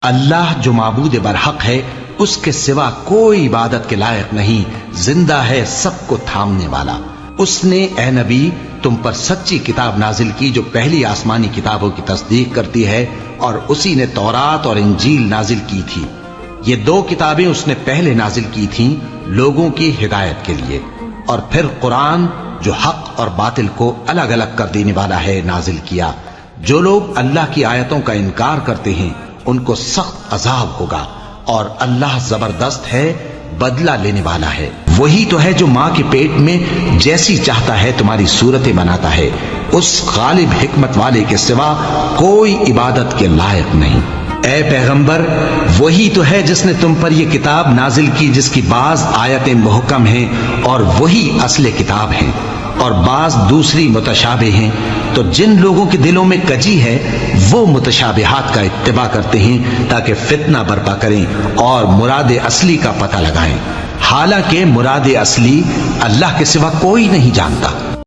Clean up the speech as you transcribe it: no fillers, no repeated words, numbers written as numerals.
اللہ جو معبود برحق ہے اس کے سوا کوئی عبادت کے لائق نہیں، زندہ ہے سب کو تھامنے والا۔ اس نے اے نبی تم پر سچی کتاب نازل کی جو پہلی آسمانی کتابوں کی تصدیق کرتی ہے، اور اسی نے تورات اور انجیل نازل کی تھی۔ یہ دو کتابیں اس نے پہلے نازل کی تھیں لوگوں کی ہدایت کے لیے، اور پھر قرآن جو حق اور باطل کو الگ الگ کر دینے والا ہے نازل کیا۔ جو لوگ اللہ کی آیتوں کا انکار کرتے ہیں ان کو سخت عذاب ہوگا، اور اللہ زبردست ہے، بدلہ لینے والا ہے۔ وہی تو ہے جو ماں کے پیٹ میں جیسی چاہتا ہے تمہاری صورتیں بناتا ہے، اس غالب حکمت والے کے سوا کوئی عبادت کے لائق نہیں۔ اے پیغمبر، وہی تو ہے جس نے تم پر یہ کتاب نازل کی جس کی بعض آیتیں محکم ہیں اور وہی اصل کتاب ہیں، اور بعض دوسری متشابہ ہیں۔ تو جن لوگوں کے دلوں میں کجی ہے وہ متشابہات کا اتباع کرتے ہیں تاکہ فتنہ برپا کریں اور مراد اصلی کا پتہ لگائیں، حالانکہ مراد اصلی اللہ کے سوا کوئی نہیں جانتا۔